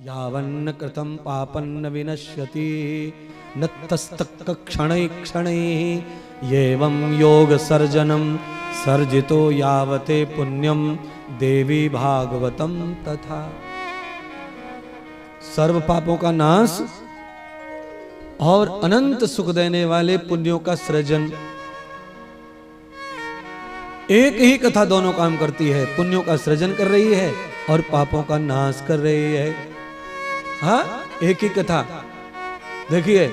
यावन्न कृतं पापन्न विनश्यति न तस्तक क्षणै क्षणै एवं योग सर्जनम सर्जितो यावते पुण्यम देवी भागवतम तथा। सर्व पापों का नाश और अनंत सुख देने वाले पुण्यों का सृजन, एक ही कथा दोनों काम करती है। पुण्यों का सृजन कर रही है और पापों का नाश कर रही है। हाँ, एक ही कथा। देखिए,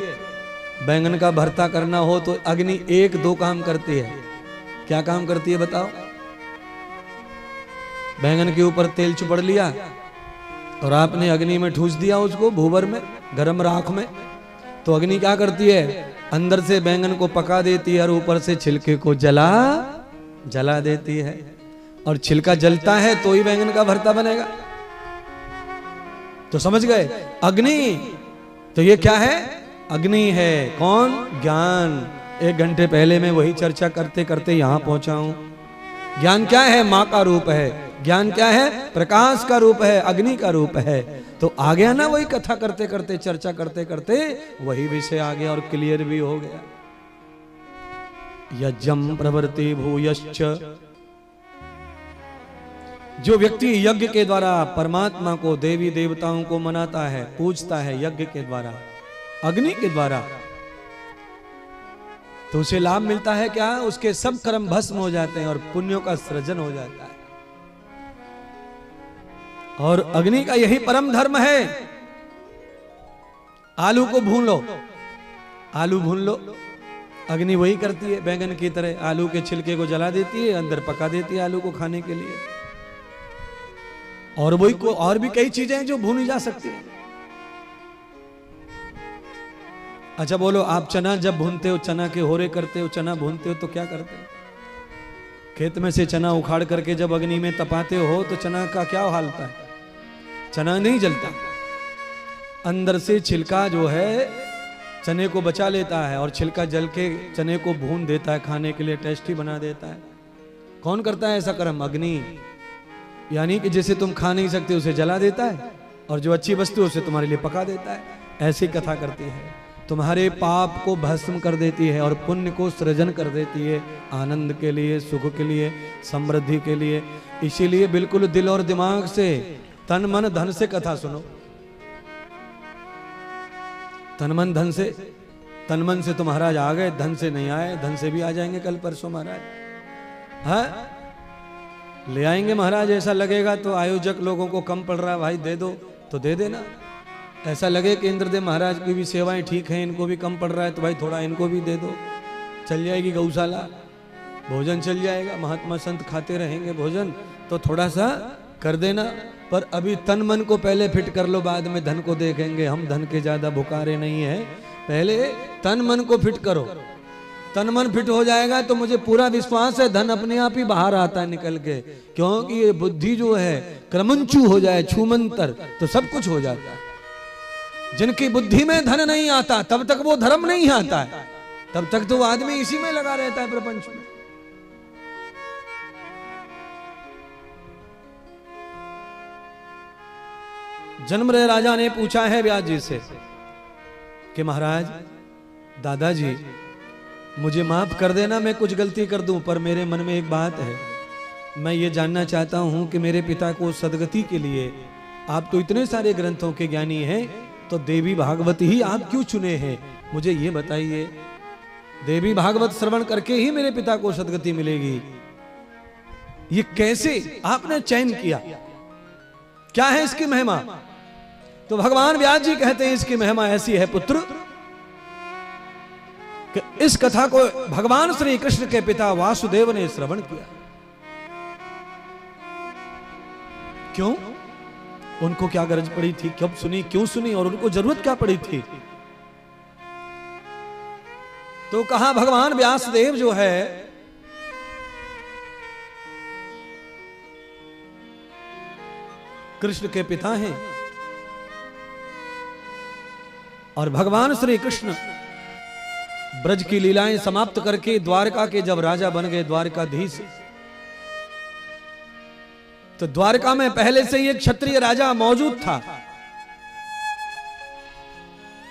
बैंगन का भरता करना हो तो अग्नि एक दो काम करती है। क्या काम करती है बताओ? बैंगन के ऊपर तेल चुपड़ लिया और आपने अग्नि में ठूस दिया उसको, भूवर में, गरम राख में, तो अग्नि क्या करती है? अंदर से बैंगन को पका देती है और ऊपर से छिलके को जला देती है। और छिलका जलता है तो ही बैंगन का भरता बनेगा। तो समझ गए? अग्नि, तो ये क्या है? अग्नि है। कौन? ज्ञान। 1 घंटे पहले मैं वही चर्चा करते करते यहां पहुंचा हूं। ज्ञान क्या है? मां का रूप है। ज्ञान क्या है? प्रकाश का रूप है, अग्नि का रूप है। तो आ गया ना, वही कथा करते करते, चर्चा करते करते वही विषय आ गया और क्लियर भी हो गया। यज्ञम प्रवृत्ति भूयश्च, जो व्यक्ति यज्ञ के द्वारा परमात्मा को, देवी देवताओं को मनाता है, पूजता है यज्ञ के द्वारा, अग्नि के द्वारा, तो उसे लाभ मिलता है क्या? उसके सब कर्म भस्म हो जाते हैं और पुण्यों का सृजन हो जाता है। और अग्नि का यही परम धर्म है। आलू को भून लो, आलू भून लो, अग्नि वही करती है। बैंगन की तरह आलू के छिलके को जला देती है, अंदर पका देती है आलू को खाने के लिए। और वही को और भी कई चीजें हैं जो भूनी जा सकती हैं। अच्छा बोलो, आप चना जब भूनते हो, चना के होरे करते हो, चना भूनते हो तो क्या करते हो? खेत में से चना उखाड़ करके जब अग्नि में तपाते हो तो चना का क्या हालता है? चना नहीं जलता, अंदर से छिलका जो है चने को बचा लेता है और छिलका जल के चने को भून देता है, खाने के लिए टेस्टी बना देता है। कौन करता है ऐसा कर्म? अग्नि। यानी कि जिसे तुम खा नहीं सकते उसे जला देता है और जो अच्छी वस्तु उसे तुम्हारे लिए पका देता है। ऐसी कथा करती है, तुम्हारे पाप को भस्म कर देती है और पुण्य को सृजन कर देती है, आनंद के लिए, सुख के लिए, समृद्धि के लिए। इसीलिए बिल्कुल दिल और दिमाग से, तन मन धन से कथा सुनो। तन मन धन से, तन मन से तो महाराज आ गए, धन से नहीं आए। धन से भी आ जाएंगे कल परसों महाराज। हाँ, ले आएंगे महाराज। ऐसा लगेगा तो आयोजक लोगों को कम पड़ रहा है, भाई दे दो तो दे देना। ऐसा लगे कि इंद्रदेव महाराज की भी सेवाएं ठीक हैं, इनको भी कम पड़ रहा है तो भाई थोड़ा इनको भी दे दो। चल जाएगी गौशाला, भोजन चल जाएगा, महात्मा संत खाते रहेंगे भोजन, तो थोड़ा सा कर देना। पर अभी तन मन को पहले फिट कर लो, बाद में धन को देखेंगे। हम धन के ज्यादा भुखारे नहीं है, पहले तन मन को फिट करो। तन मन फिट हो जाएगा तो मुझे पूरा विश्वास है धन अपने आप ही बाहर आता है निकल के। क्योंकि ये बुद्धि जो है क्रमंचू हो जाए, छूमंतर, तो सब कुछ हो जाता है। जिनकी बुद्धि में धन नहीं आता तब तक वो धर्म नहीं आता है, तब तक तो आदमी इसी में लगा रहता है प्रपंच में। जन्मरय राजा ने पूछा है व्यास जी से कि महाराज, दादाजी मुझे माफ कर देना, मैं कुछ गलती कर दूं, पर मेरे मन में एक बात है। मैं ये जानना चाहता हूं कि मेरे पिता को सदगति के लिए, आप तो इतने सारे ग्रंथों के ज्ञानी हैं, तो देवी भागवत ही आप क्यों चुने हैं? मुझे ये बताइए। देवी भागवत श्रवण करके ही मेरे पिता को सदगति मिलेगी, ये कैसे आपने चयन किया? क्या है इसकी महिमा? तो भगवान व्यास जी कहते हैं इसकी महिमा ऐसी है पुत्र कि इस कथा को भगवान श्री कृष्ण के पिता वासुदेव ने श्रवण किया। क्यों? उनको क्या गरज पड़ी थी? कब सुनी, क्यों सुनी और उनको जरूरत क्या पड़ी थी? तो कहा भगवान व्यासदेव जो है कृष्ण के पिता हैं और भगवान श्री कृष्ण ब्रज की लीलाएं समाप्त करके द्वारका के जब राजा बन गए, द्वारकाधीश, तो द्वारका में पहले से ही एक क्षत्रिय राजा मौजूद था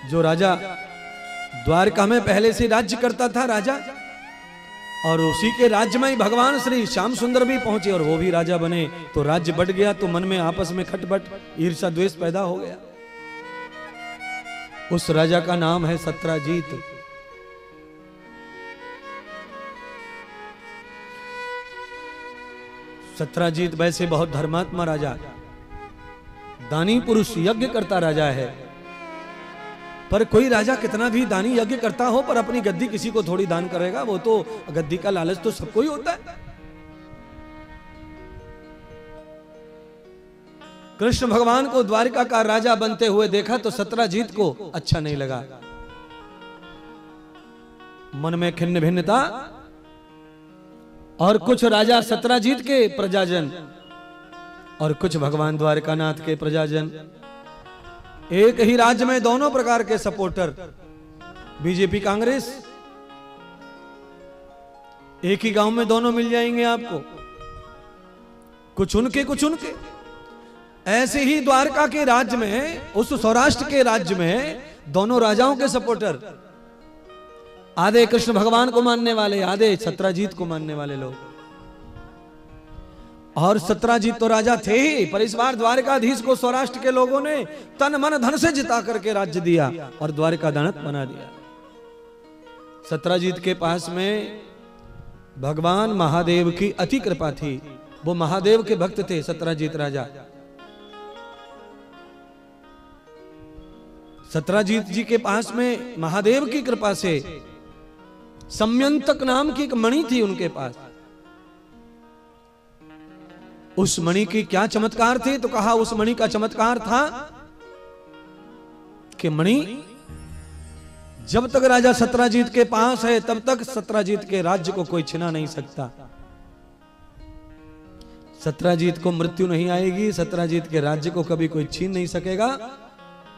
जो राजा द्वारका में पहले से राज्य करता था राजा, और उसी के राज्य में ही भगवान श्री श्याम सुंदर भी पहुंचे और वो भी राजा बने, तो राज्य बढ़ गया, तो मन में आपस में खटपट ईर्ष्या द्वेष पैदा हो गया। उस राजा का नाम है सत्राजीत। सत्राजीत वैसे बहुत धर्मात्मा राजा, दानी पुरुष, यज्ञ करता राजा है। पर कोई राजा कितना भी दानी यज्ञ करता हो, पर अपनी गद्दी किसी को थोड़ी दान करेगा। वो तो गद्दी का लालच तो सबको ही होता है। कृष्ण भगवान को द्वारिका का राजा बनते हुए देखा तो सत्राजीत को अच्छा नहीं लगा, मन में खिन्न भिन्नता। और कुछ राजा सत्राजीत के प्रजाजन और कुछ भगवान द्वारकानाथ के प्रजाजन, एक ही राज्य में दोनों प्रकार के सपोर्टर, बीजेपी कांग्रेस, एक ही गांव में दोनों मिल जाएंगे आपको, कुछ उनके कुछ उनके। ऐसे ही द्वारका के राज्य में, उस सौराष्ट्र के राज्य में दोनों राजाओं के सपोर्टर, आधे कृष्ण भगवान को मानने वाले, आधे सत्राजीत को मानने वाले लोग। और सत्राजीत तो राजा थे ही, पर इस बार द्वारकाधीश को सौराष्ट्र के लोगों ने तन मन धन से जिता करके राज्य दिया और द्वारका दानत बना दिया। सत्राजीत के पास में भगवान महादेव की अति कृपा थी, वो महादेव के भक्त थे सत्राजीत राजा। सत्राजीत जी के पास में महादेव की कृपा से सम्यंतक नाम की एक मणि थी उनके पास। उस मणि की क्या चमत्कार थे, तो कहा उस मणि का चमत्कार था कि मणि जब तक राजा सत्राजीत के पास है तब तक सत्राजीत के राज्य को कोई छिना नहीं सकता। सत्राजीत को मृत्यु नहीं आएगी, सत्राजीत के राज्य को कभी कोई छीन नहीं सकेगा।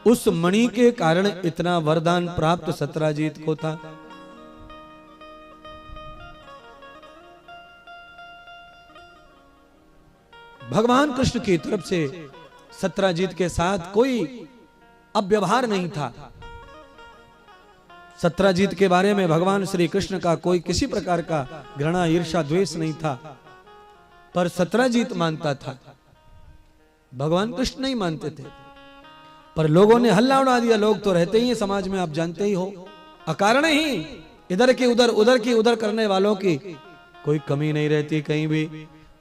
उस मणि के कारण इतना वरदान प्राप्त सत्राजीत को था। भगवान कृष्ण की तरफ से सत्राजीत के साथ कोई अव्यवहार नहीं था। सत्राजीत के बारे में भगवान श्री कृष्ण का कोई किसी प्रकार का घृणा ईर्ष्या द्वेष नहीं था, पर सत्राजीत मानता था, भगवान कृष्ण नहीं मानते थे। पर लोगों ने हल्ला उड़ा दिया। लोग तो रहते ही हैं समाज में, आप जानते ही हो, अकारण ही इधर की उधर, उधर की उधर करने वालों की कोई कमी नहीं रहती कहीं भी।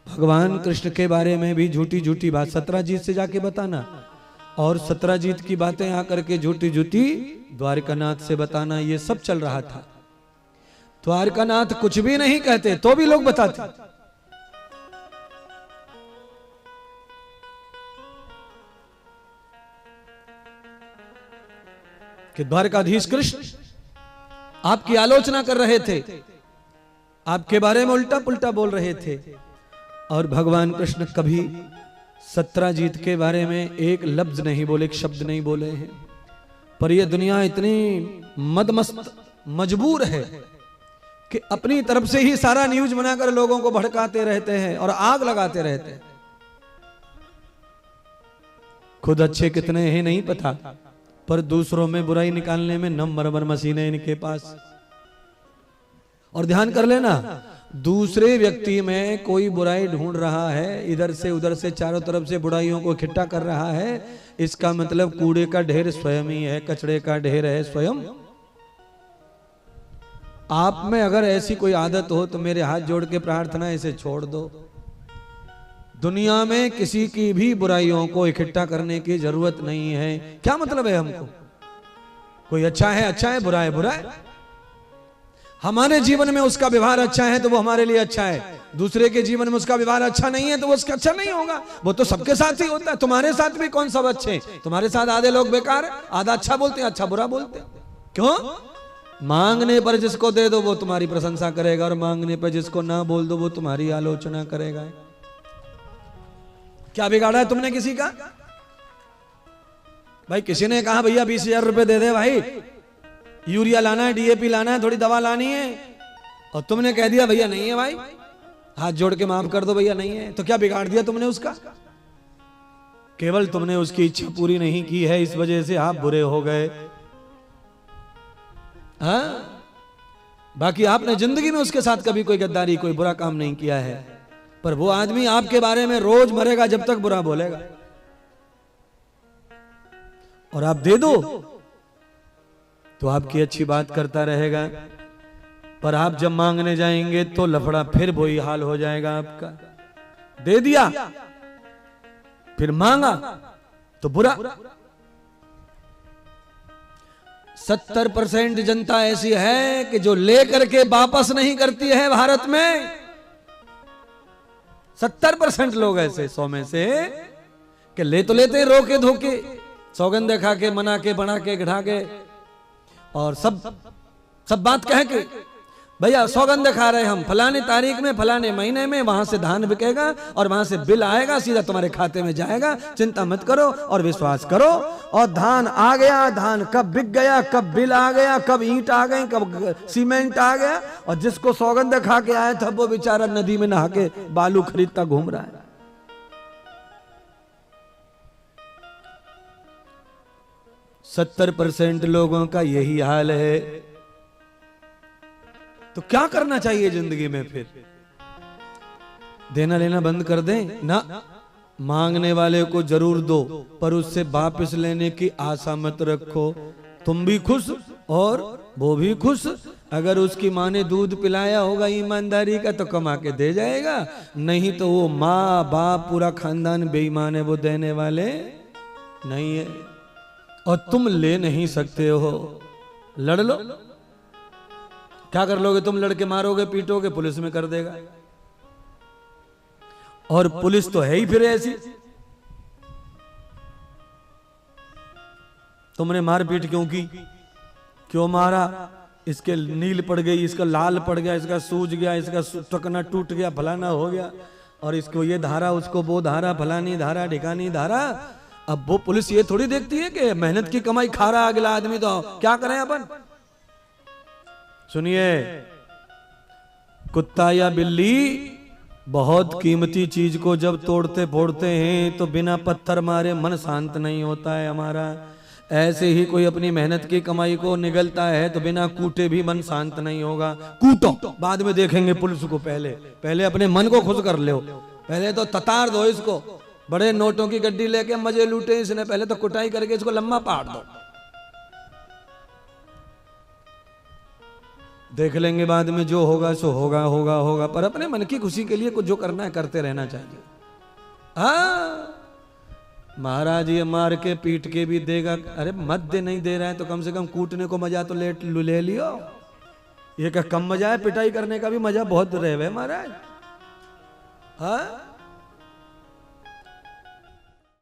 भगवान कृष्ण के बारे में भी झूठी झूठी बात सत्राजीत से जाके बताना, और सत्राजीत की बातें आकर के झूठी झूठी द्वारकानाथ से बताना, ये सब चल रहा था। द्वारकानाथ कुछ भी नहीं कहते तो भी लोग बताते। कि द्वारकाधीश कृष्ण आपकी आलोचना कर रहे थे, आपके बारे में उल्टा पुल्टा बोल रहे थे, और भगवान कृष्ण कभी सत्राजीत के बारे में एक लफ्ज नहीं बोले, एक शब्द नहीं बोले हैं। पर यह दुनिया इतनी मदमस्त मजबूर है कि अपनी तरफ से ही सारा न्यूज बनाकर लोगों को भड़काते रहते हैं और आग लगाते रहते हैं। खुद अच्छे कितने हैं नहीं पता, पर दूसरों में बुराई निकालने में नंबर मशीनें इनके पास। और ध्यान कर लेना, दूसरे व्यक्ति में कोई बुराई ढूंढ रहा है, इधर से उधर से चारों तरफ से बुराइयों को इकट्ठा कर रहा है, इसका मतलब कूड़े का ढेर स्वयं ही है, कचड़े का ढेर है स्वयं। आप में अगर ऐसी कोई आदत हो तो मेरे हाथ जोड़ के प्रार्थना, इसे छोड़ दो। दुनिया में किसी की भी बुराइयों को इकट्ठा करने की जरूरत नहीं है। क्या मतलब है हमको? कोई अच्छा है, बुरा है बुरा है। हमारे जीवन में उसका व्यवहार अच्छा है तो वो हमारे लिए अच्छा है, दूसरे के जीवन में उसका व्यवहार अच्छा नहीं है तो वो उसका अच्छा नहीं होगा। वो तो सबके साथ ही होता है, तुम्हारे साथ भी कौन सब अच्छे? तुम्हारे साथ आधे लोग बेकार, आधा अच्छा बोलते हैं, अच्छा बुरा बोलते हैं। क्यों? मांगने पर जिसको दे दो वो तुम्हारी प्रशंसा करेगा, और मांगने पर जिसको ना बोल दो वो तुम्हारी आलोचना करेगा। क्या बिगाड़ा है तुमने किसी का? भाई किसी ने कहा भैया 20,000 रुपए दे दे भाई, यूरिया लाना है, डीएपी लाना है, थोड़ी दवा लानी है, और तुमने कह दिया भैया नहीं है भाई, हाथ जोड़ के माफ कर दो भैया नहीं है, तो क्या बिगाड़ दिया तुमने उसका? केवल तुमने उसकी इच्छा पूरी नहीं की है, इस वजह से आप बुरे हो गए। हाँ, बाकी आपने जिंदगी में उसके साथ कभी कोई गद्दारी, कोई बुरा काम नहीं किया है, पर वो आदमी आपके बारे में रोज मरेगा जब तक बुरा बोलेगा। और आप दे दो तो आपकी अच्छी बात करता रहेगा, पर आप जब मांगने जाएंगे तो लफड़ा फिर वही हाल हो जाएगा आपका। दे दिया फिर मांगा तो बुरा। 70% जनता ऐसी है कि जो लेकर के वापस नहीं करती है भारत में। 70% लोग ऐसे 100 में से कि ले तो लेते रोके धोके, सौगंध खा के, मना के, बना के, घड़ा के, और सब बात कह के, भैया सौगंध खा रहे हम, फलाने तारीख में, फलाने महीने में वहां से धान बिकेगा और वहां से बिल आएगा, सीधा तुम्हारे खाते में जाएगा, चिंता मत करो और विश्वास करो। और धान आ गया, धान कब बिक गया, कब बिल आ गया, कब ईंट आ गई, कब सीमेंट आ गया, और जिसको सौगंध खा के आया था वो बेचारा नदी में नहा के बालू खरीदता घूम रहा है। 70% लोगों का यही हाल है। तो क्या करना चाहिए जिंदगी में फिर? देना लेना बंद कर दें ना, मांगने वाले को जरूर दो, पर उससे वापस लेने की आशा मत रखो। तुम भी खुश और वो भी खुश। अगर उसकी माँ ने दूध पिलाया होगा ईमानदारी का तो कमा के दे जाएगा, नहीं तो वो माँ बाप पूरा खानदान बेईमान है, वो देने वाले नहीं है। और तुम ले नहीं सकते हो, लड़ लो। क्या कर लोगे तुम? लड़के मारोगे, पीटोगे, पुलिस में कर देगा। और पुलिस तो है ही फिर ऐसी। तुमने मारपीट क्यों की? क्यों मारा? इसके नील पड़ गई, इसका लाल पड़ गया, इसका सूज गया, इसका टकना टूट गया, फलाना हो गया, और इसको ये धारा, उसको वो धारा, फलानी धारा, ढिकानी धारा। अब वो पुलिस ये थोड़ी देखती है कि मेहनत की कमाई खा रहा अगला आदमी, तो क्या करें अपन? सुनिए, कुत्ता या बिल्ली बहुत कीमती चीज को जब तोड़ते फोड़ते हैं तो बिना पत्थर मारे मन शांत नहीं होता है हमारा। ऐसे ही कोई अपनी मेहनत की कमाई को निगलता है तो बिना कूटे भी मन शांत नहीं होगा। कूटो, बाद में देखेंगे पुलिस को। पहले अपने मन को खुश कर लो, पहले तो ततार दो इसको। बड़े नोटों की गड्डी लेके मजे लूटे इसने, पहले तो कुटाई करके इसको लम्बा पाड़ दो, देख लेंगे बाद में जो होगा सो होगा। पर अपने मन की खुशी के लिए कुछ जो करना है करते रहना चाहिए। हाँ, महाराज ये मार के पीट के भी देगा। अरे मध्य नहीं दे रहा है तो कम से कम कूटने को मजा तो ले लियो। ये क्या कम मजा है? पिटाई करने का भी मजा बहुत रहे महाराज। हाँ,